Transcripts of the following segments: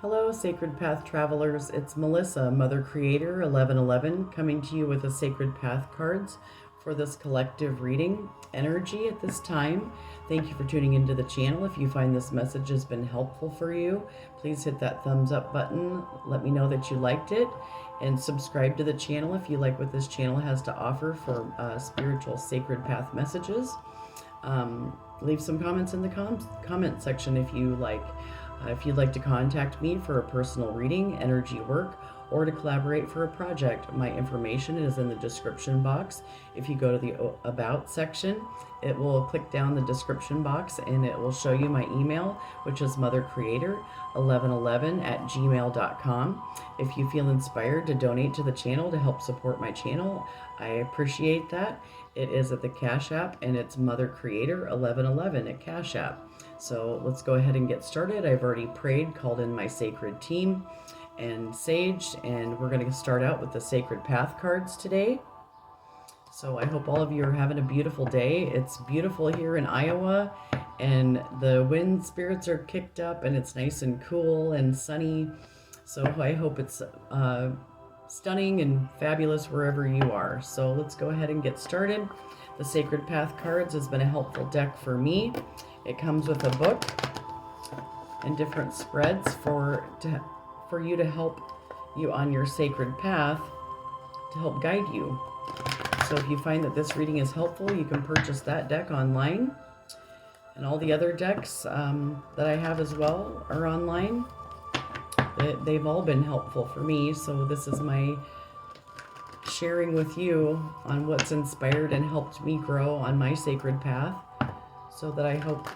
Hello, Sacred Path travelers. It's Melissa, Mother Creator 1111, coming to you with the Sacred Path cards for this collective reading energy at this time. Thank you for tuning into the channel. If you find this message has been helpful for you, please hit that thumbs up button. Let me know that you liked it, and subscribe to the channel if you like what this channel has to offer for spiritual Sacred Path messages. Leave some comments in the comment section if you like. If you'd like to contact me for a personal reading, energy work, or to collaborate for a project, my information is in the description box. If you go to the About section, it will click down the description box and it will show you my email, which is mothercreator1111@gmail.com. If you feel inspired to donate to the channel to help support my channel, I appreciate that. It is at the Cash App, and it's mothercreator1111 at Cash App. So let's go ahead and get started. I've already prayed, called in my sacred team, and saged, and we're going to start out with the Sacred Path cards today. So I hope all of you are having a beautiful day. It's beautiful here in Iowa, and the wind spirits are kicked up, and it's nice and cool and sunny. So I hope it's stunning and fabulous wherever you are. So let's go ahead and get started. The Sacred Path cards has been a helpful deck for me. It comes with a book and different spreads for you to help you on your sacred path, to help guide you. So if you find that this reading is helpful, you can purchase that deck online. And all the other decks that I have as well are online. They've all been helpful for me, so this is my sharing with you on what's inspired and helped me grow on my sacred path, so that I hope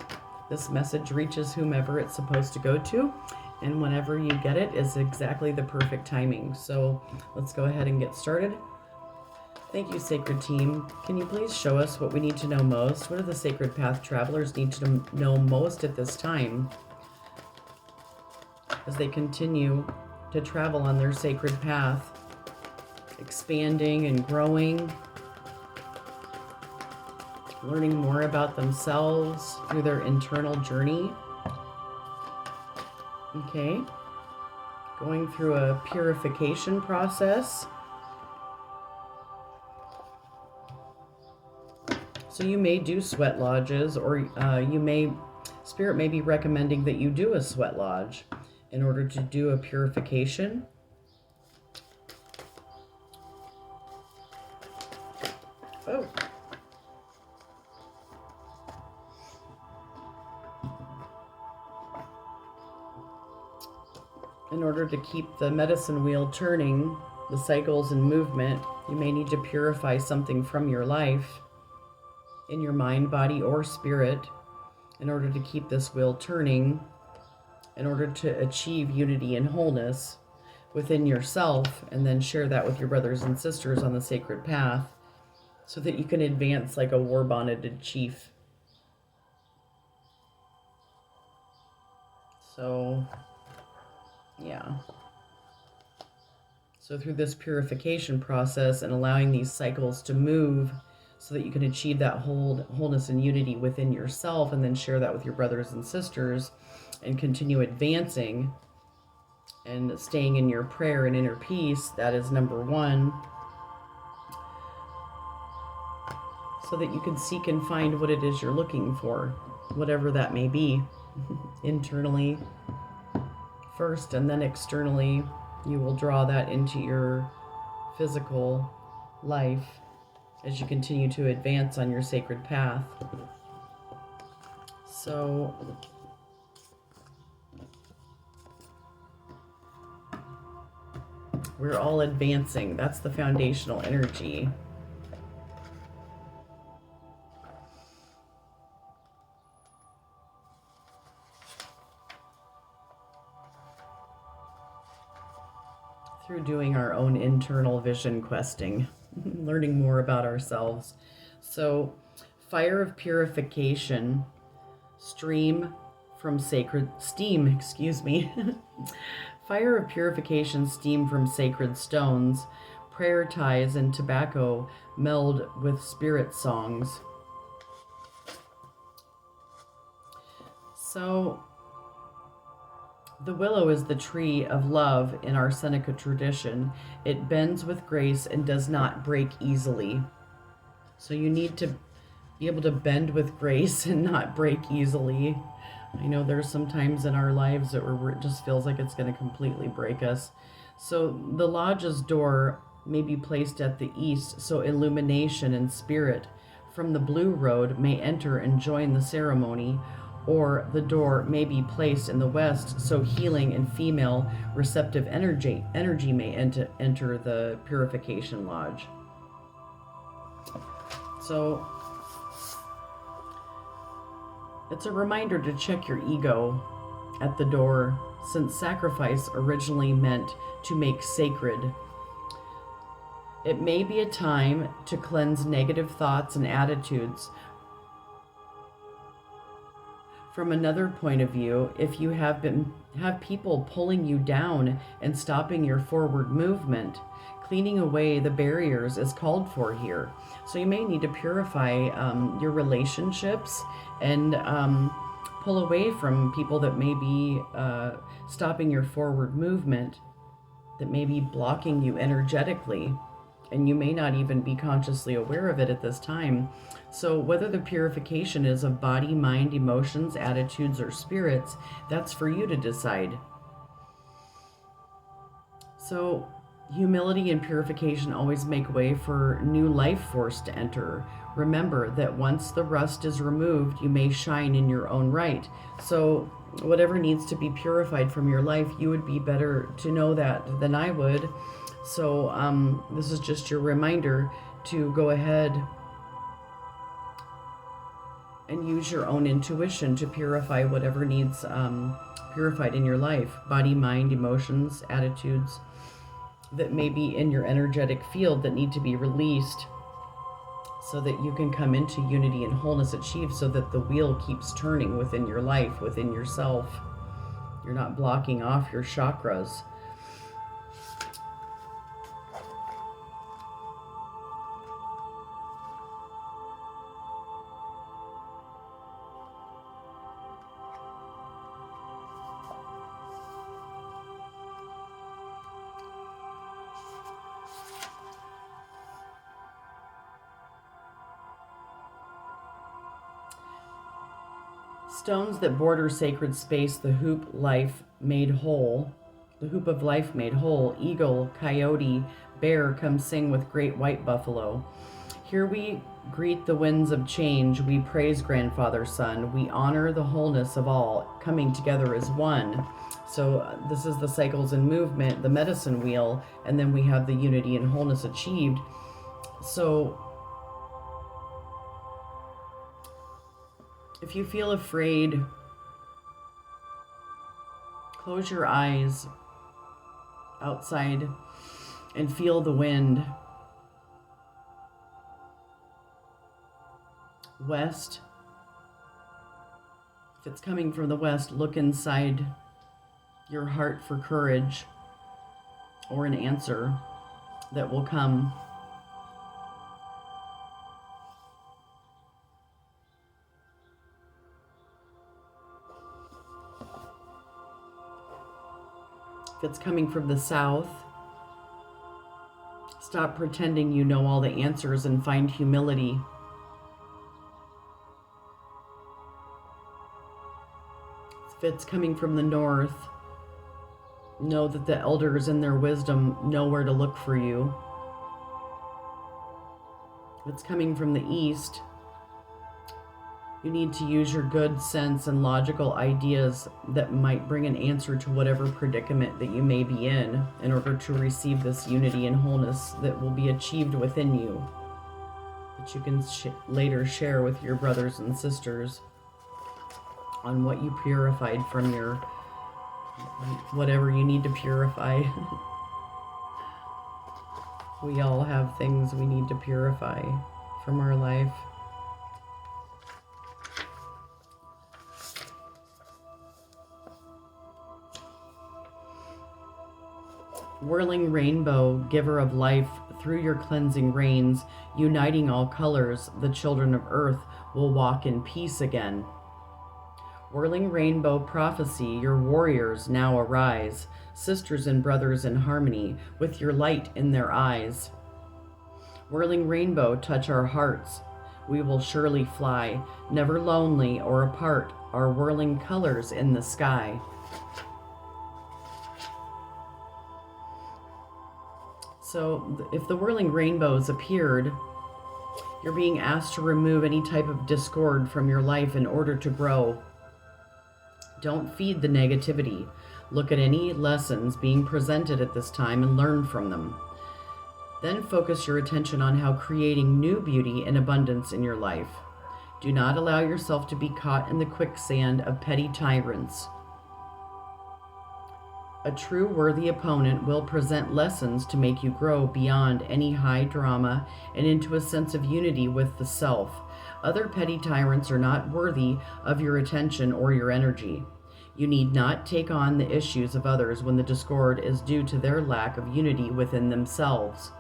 this message reaches whomever it's supposed to go to, and whenever you get it is exactly the perfect timing. So let's go ahead and get started. Thank you, Sacred Team. Can you please show us what we need to know most? What do the Sacred Path travelers need to know most at this time as they continue to travel on their sacred path, expanding and growing, learning more about themselves through their internal journey? Okay, going through a purification process. So you may do sweat lodges, or Spirit may be recommending that you do a sweat lodge in order to do a purification. Oh. In order to keep the medicine wheel turning, the cycles and movement, you may need to purify something from your life, in your mind, body, or spirit, in order to keep this wheel turning, in order to achieve unity and wholeness within yourself, and then share that with your brothers and sisters on the sacred path, so that you can advance like a war-bonneted chief. So, yeah. So through this purification process and allowing these cycles to move so that you can achieve that wholeness and unity within yourself, and then share that with your brothers and sisters, and continue advancing and staying in your prayer and inner peace, that is number one, so that you can seek and find what it is you're looking for, whatever that may be, internally first, and then externally you will draw that into your physical life as you continue to advance on your sacred path. So we're all advancing. That's the foundational energy. Through doing our own internal vision questing, learning more about ourselves. So, fire of purification, steam from sacred stones, prayer ties, and tobacco meld with spirit songs. So The willow is the tree of love in our Seneca tradition. It bends with grace and does not break easily. So you need to be able to bend with grace and not break easily. I know there's some times in our lives that where it just feels like it's going to completely break us. So the lodge's door may be placed at the east, so illumination and spirit from the blue road may enter and join the ceremony, or the door may be placed in the west, so healing and female receptive energy may enter the purification lodge. So it's a reminder to check your ego at the door, since sacrifice originally meant to make sacred. It may be a time to cleanse negative thoughts and attitudes. From another point of view, if you have people pulling you down and stopping your forward movement, cleaning away the barriers is called for here. So you may need to purify your relationships and pull away from people that may be stopping your forward movement, that may be blocking you energetically, and you may not even be consciously aware of it at this time. So whether the purification is of body, mind, emotions, attitudes, or spirits, that's for you to decide. So humility and purification always make way for new life force to enter. Remember that once the rust is removed, you may shine in your own right. So whatever needs to be purified from your life, you would be better to know that than I would. So this is just your reminder to go ahead and use your own intuition to purify whatever needs purified in your life. Body, mind, emotions, attitudes that may be in your energetic field that need to be released, so that you can come into unity and wholeness achieved, so that the wheel keeps turning within your life, within yourself. You're not blocking off your chakras. Stones that border sacred space, the hoop of life made whole, eagle, coyote, bear, come sing with great white buffalo. Here we greet the winds of change, we praise grandfather sun, we honor the wholeness of all, coming together as one. So this is the cycles and movement, the medicine wheel, and then we have the unity and wholeness achieved. So if you feel afraid, close your eyes outside and feel the wind. West. If it's coming from the west, look inside your heart for courage or an answer that will come. If it's coming from the south, stop pretending you know all the answers and find humility. If it's coming from the north, know that the elders in their wisdom know where to look for you. If it's coming from the east, you need to use your good sense and logical ideas that might bring an answer to whatever predicament that you may be in order to receive this unity and wholeness that will be achieved within you, that you can later share with your brothers and sisters on what you purified from your whatever you need to purify. We all have things we need to purify from our life. Whirling rainbow, giver of life, through your cleansing rains, uniting all colors, the children of earth will walk in peace again. Whirling rainbow prophecy, your warriors now arise, sisters and brothers in harmony, with your light in their eyes. Whirling rainbow, touch our hearts. We will surely fly, never lonely or apart, our whirling colors in the sky. So if the whirling rainbows appeared, you're being asked to remove any type of discord from your life in order to grow. Don't feed the negativity. Look at any lessons being presented at this time and learn from them. Then focus your attention on how creating new beauty and abundance in your life. Do not allow yourself to be caught in the quicksand of petty tyrants. A true worthy opponent will present lessons to make you grow beyond any high drama and into a sense of unity with the self. Other petty tyrants are not worthy of your attention or your energy. You need not take on the issues of others when the discord is due to their lack of unity within themselves.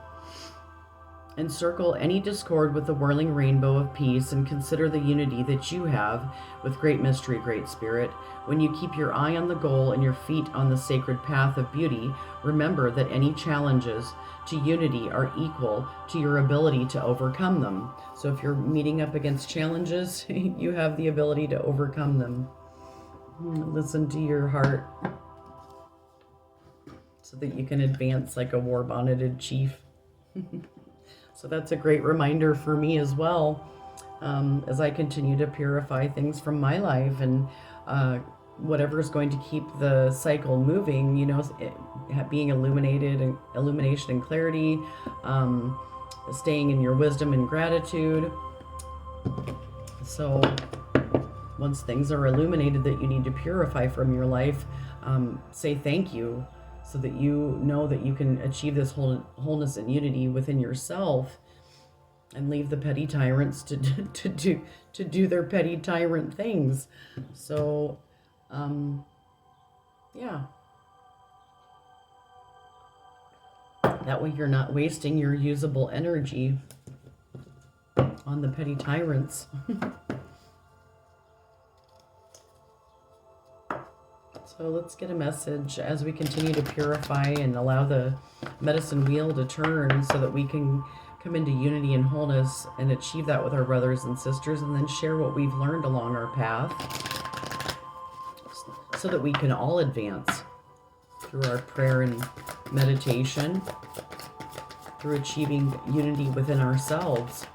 Encircle any discord with the whirling rainbow of peace and consider the unity that you have with great mystery, great spirit. When you keep your eye on the goal and your feet on the sacred path of beauty, remember that any challenges to unity are equal to your ability to overcome them. So if you're meeting up against challenges, you have the ability to overcome them. Listen to your heart so that you can advance like a war-bonneted chief. So that's a great reminder for me as well, as I continue to purify things from my life and whatever is going to keep the cycle moving, being illuminated and illumination and clarity, staying in your wisdom and gratitude. So once things are illuminated that you need to purify from your life, say thank you, so that you know that you can achieve this wholeness and unity within yourself, and leave the petty tyrants to do their petty tyrant things. So, yeah. That way you're not wasting your usable energy on the petty tyrants. So let's get a message as we continue to purify and allow the medicine wheel to turn so that we can come into unity and wholeness and achieve that with our brothers and sisters, and then share what we've learned along our path so that we can all advance through our prayer and meditation, through achieving unity within ourselves.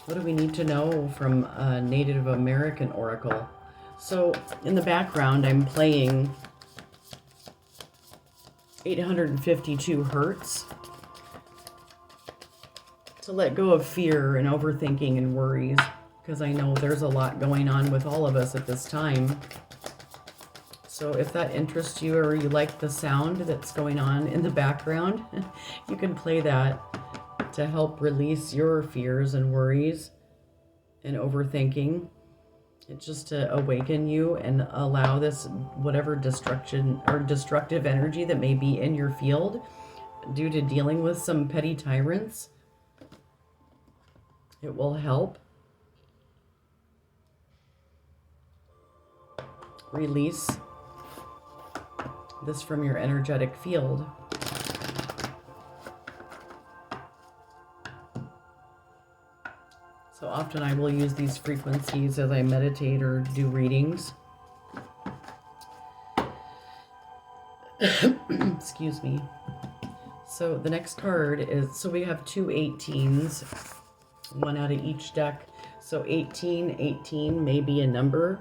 What do we need to know from a Native American oracle? So in the background, I'm playing 852 hertz to let go of fear and overthinking and worries, because I know there's a lot going on with all of us at this time. So if that interests you, or you like the sound that's going on in the background, you can play that to help release your fears and worries and overthinking. It's just to awaken you and allow this whatever destruction or destructive energy that may be in your field due to dealing with some petty tyrants. It will help release this from your energetic field. So often I will use these frequencies as I meditate or do readings. Excuse me. So the next card is, so we have two 18s, one out of each deck. So 18 may be a number.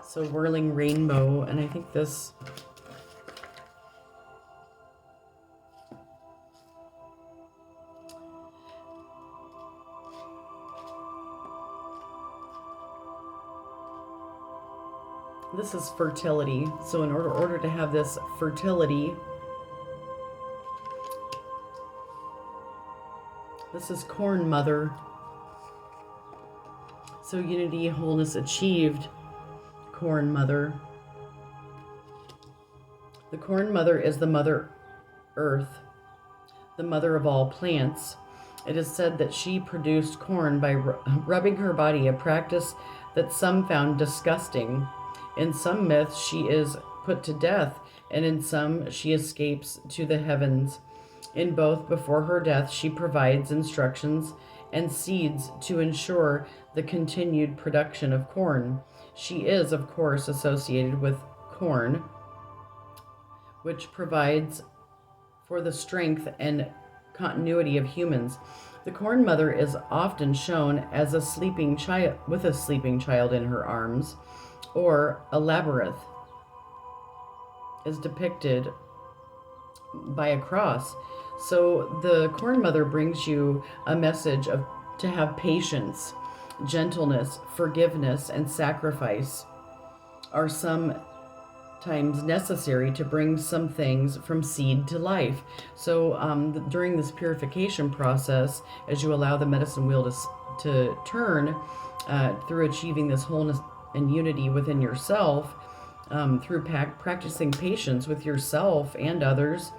So whirling rainbow, and I think this is fertility. So in order to have this fertility, this is corn mother. So unity, wholeness achieved, corn mother. The corn mother is the mother earth, the mother of all plants. It is said that she produced corn by rubbing her body, a practice that some found disgusting. In some myths, she is put to death, and in some, she escapes to the heavens. In both, before her death, she provides instructions and seeds to ensure the continued production of corn. She is, of course, associated with corn, which provides for the strength and continuity of humans. The corn mother is often shown as a sleeping child with a sleeping child in her arms, or a labyrinth is depicted by a cross. So the corn mother brings you a message of to have patience, gentleness, forgiveness, and sacrifice are sometimes necessary to bring some things from seed to life. So during this purification process, as you allow the medicine wheel to turn through achieving this wholeness and unity within yourself, through practicing patience with yourself and others,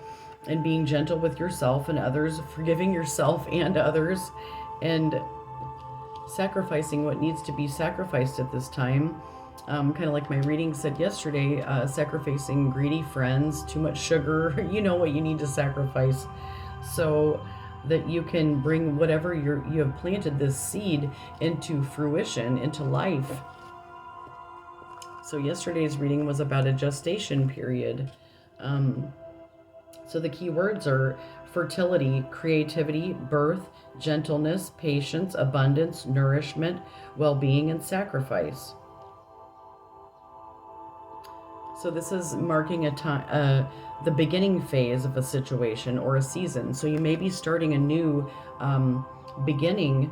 and being gentle with yourself and others, forgiving yourself and others, and sacrificing what needs to be sacrificed at this time. Kind of like my reading said yesterday, sacrificing greedy friends, too much sugar, you know what you need to sacrifice, so that you can bring whatever you have planted this seed into fruition, into life. So yesterday's reading was about a gestation period. So the key words are fertility, creativity, birth, gentleness, patience, abundance, nourishment, well-being, and sacrifice. So this is marking a time, the beginning phase of a situation or a season. So you may be starting a new beginning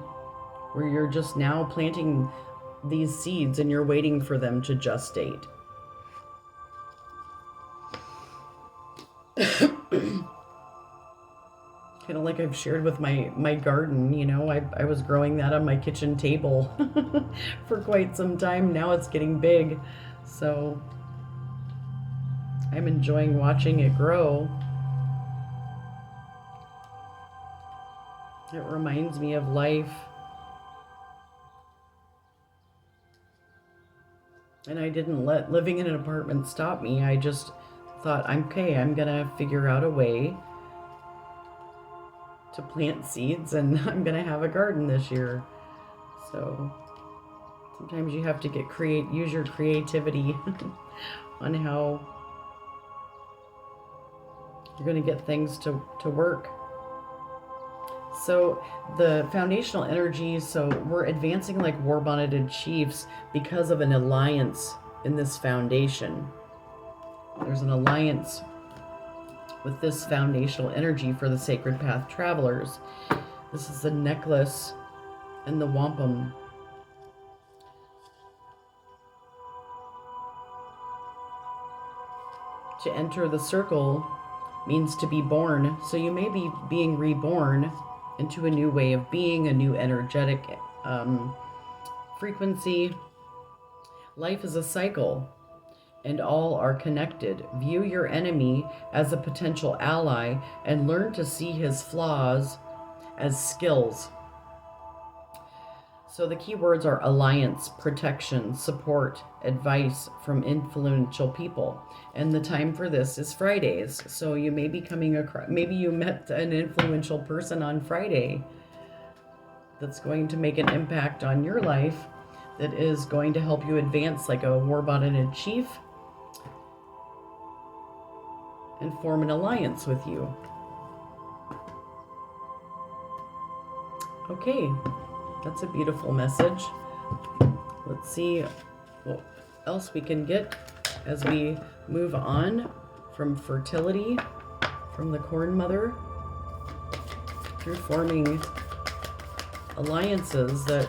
where you're just now planting these seeds and you're waiting for them to gestate. Kind of like I've shared with my garden, you know, I was growing that on my kitchen table for quite some time. Now it's getting big, so I'm enjoying watching it grow. It reminds me of life. And I didn't let living in an apartment stop me. I just thought, okay, I'm gonna figure out a way to plant seeds, and I'm gonna have a garden this year. So sometimes you have to use your creativity on how you're gonna get things to work. So the foundational energy, so we're advancing like war-bonneted chiefs because of an alliance in this foundation. There's an alliance with this foundational energy for the sacred path travelers. This is the necklace and the wampum. To enter the circle means to be born. So you may be being reborn into a new way of being, a new energetic frequency. Life is a cycle, and all are connected. View your enemy as a potential ally and learn to see his flaws as skills. So the key words are alliance, protection, support, advice from influential people. And the time for this is Fridays. So you may be coming across, maybe you met an influential person on Friday that's going to make an impact on your life, that is going to help you advance like a war-bonneted chief and form an alliance with you. Okay. That's a beautiful message. Let's see what else we can get as we move on from fertility, from the corn mother, through forming alliances that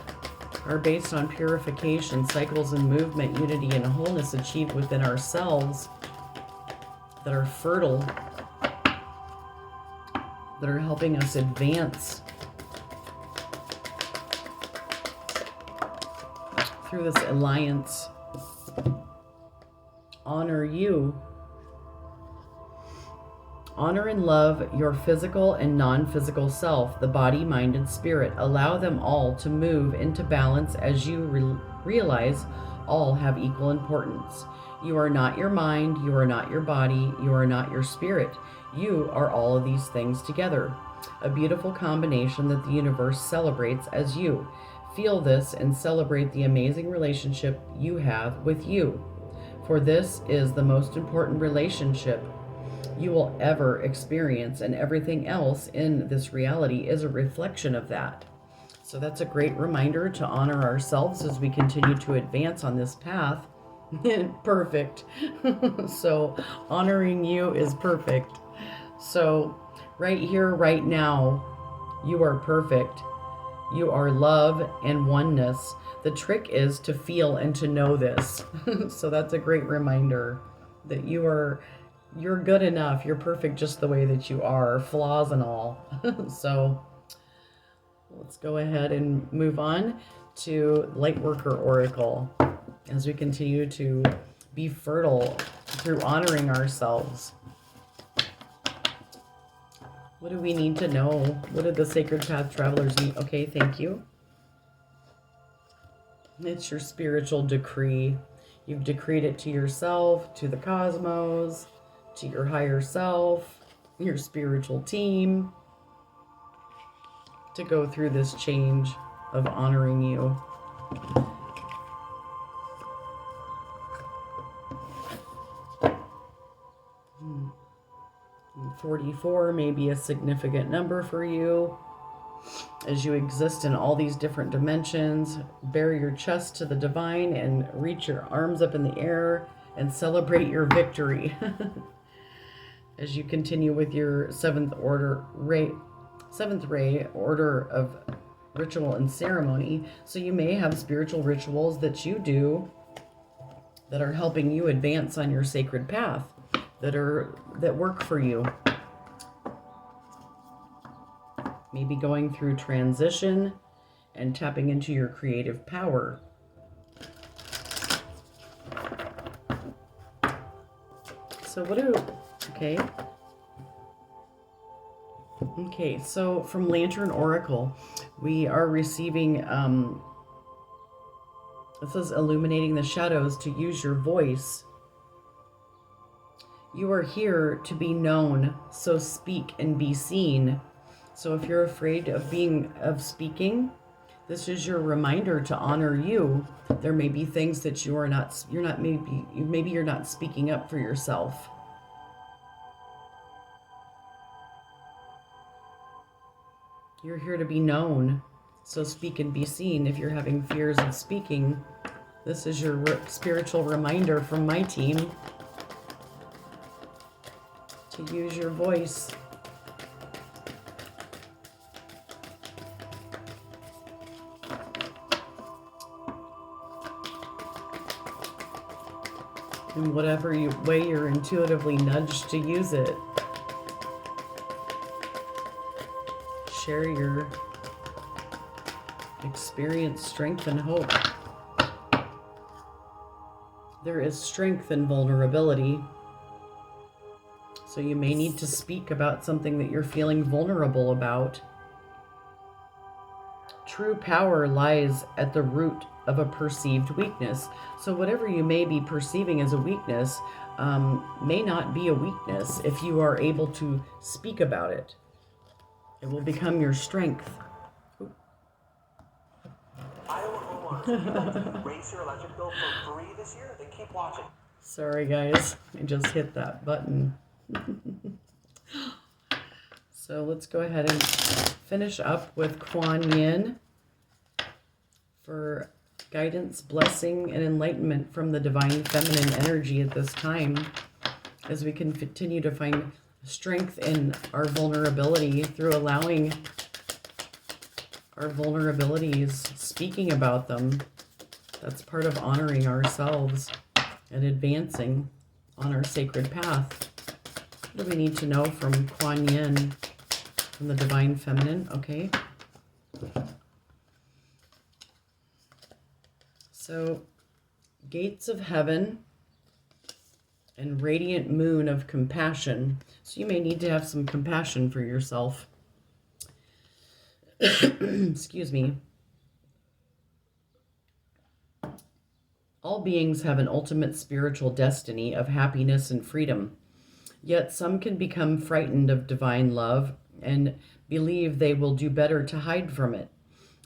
are based on purification, cycles and movement, unity and wholeness achieved within ourselves, that are fertile, that are helping us advance through this alliance. Honor you Honor and love your physical and non-physical self, the body, mind, and spirit. Allow them all to move into balance as you realize all have equal importance. You are not your mind, you are not your body, you are not your spirit. You are all of these things together. A beautiful combination that the universe celebrates as you. Feel this and celebrate the amazing relationship you have with you. For this is the most important relationship you will ever experience, and everything else in this reality is a reflection of that. So that's a great reminder to honor ourselves as we continue to advance on this path. Perfect. So honoring you is perfect. So right here, right now, you are perfect. You are love and oneness. The trick is to feel and to know this. So that's a great reminder that you're good enough. You're perfect just the way that you are, flaws and all. So let's go ahead and move on to Lightworker Oracle as we continue to be fertile through honoring ourselves. What do we need to know? What do the Sacred Path Travelers need? Okay, thank you. It's your spiritual decree. You've decreed it to yourself, to the cosmos, to your higher self, your spiritual team, to go through this change of honoring you. 44 may be a significant number for you as you exist in all these different dimensions. Bare your chest to the divine and reach your arms up in the air and celebrate your victory. As you continue with your seventh ray order of ritual and ceremony. So you may have spiritual rituals that you do that are helping you advance on your sacred path, that work for you. Maybe going through transition and tapping into your creative power. So okay, so from Lantern Oracle, we are receiving, it says illuminating the shadows to use your voice. You are here to be known, so speak and be seen. So if you're afraid of speaking, this is your reminder to honor you. There may be things that you're not speaking up for yourself. You're here to be known, so speak and be seen. If you're having fears of speaking, this is your spiritual reminder from my team to use your voice. In whatever way you're intuitively nudged to use it. Share your experience, strength, and hope. There is strength in vulnerability. So you may need to speak about something that you're feeling vulnerable about. True power lies at the root of a perceived weakness. So whatever you may be perceiving as a weakness may not be a weakness if you are able to speak about it. It will become your strength. Iowa homeowners, if you'd like to raise your electric bill for free this year, then keep watching. Sorry guys, I just hit that button. So let's go ahead and finish up with Kuan Yin for guidance, blessing, and enlightenment from the divine feminine energy at this time, as we can continue to find strength in our vulnerability through allowing our vulnerabilities, speaking about them. That's part of honoring ourselves and advancing on our sacred path. What do we need to know from Kuan Yin, from the divine feminine? Okay. So, gates of heaven and radiant moon of compassion. So So you may need to have some compassion for yourself. Excuse me. All beings have an ultimate spiritual destiny of happiness and freedom. Yet some can become frightened of divine love and believe they will do better to hide from it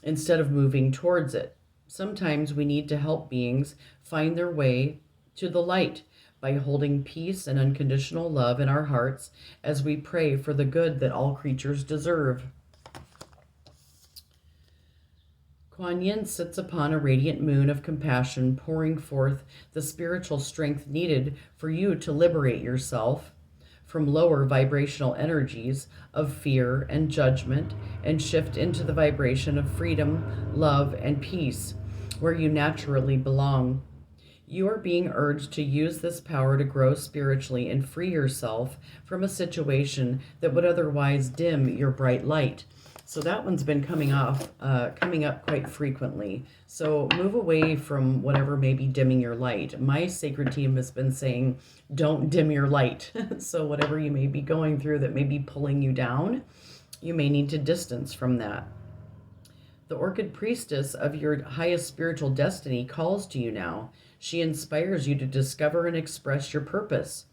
instead of moving towards it. Sometimes we need to help beings find their way to the light by holding peace and unconditional love in our hearts as we pray for the good that all creatures deserve. Kuan Yin sits upon a radiant moon of compassion, pouring forth the spiritual strength needed for you to liberate yourself from lower vibrational energies of fear and judgment and shift into the vibration of freedom, love, and peace, where you naturally belong. You are being urged to use this power to grow spiritually and free yourself from a situation that would otherwise dim your bright light. So that one's been coming up quite frequently. So move away from whatever may be dimming your light. My sacred team has been saying, don't dim your light. So whatever you may be going through that may be pulling you down, you may need to distance from that. The orchid priestess of your highest spiritual destiny calls to you now. She inspires you to discover and express your purpose.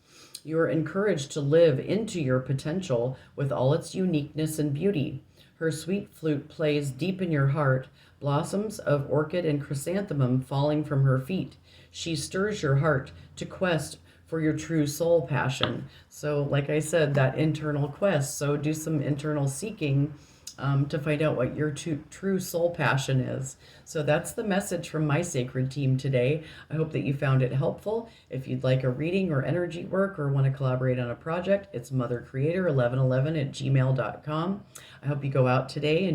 You are encouraged to live into your potential with all its uniqueness and beauty. Her sweet flute plays deep in your heart, blossoms of orchid and chrysanthemum falling from her feet. She stirs your heart to quest for your true soul passion. So, like I said, that internal quest. So, do some internal seeking to find out what your true soul passion is. So that's the message from my sacred team today. I hope that you found it helpful. If you'd like a reading or energy work or want to collaborate on a project, it's mothercreator1111 at gmail.com. I hope you go out today and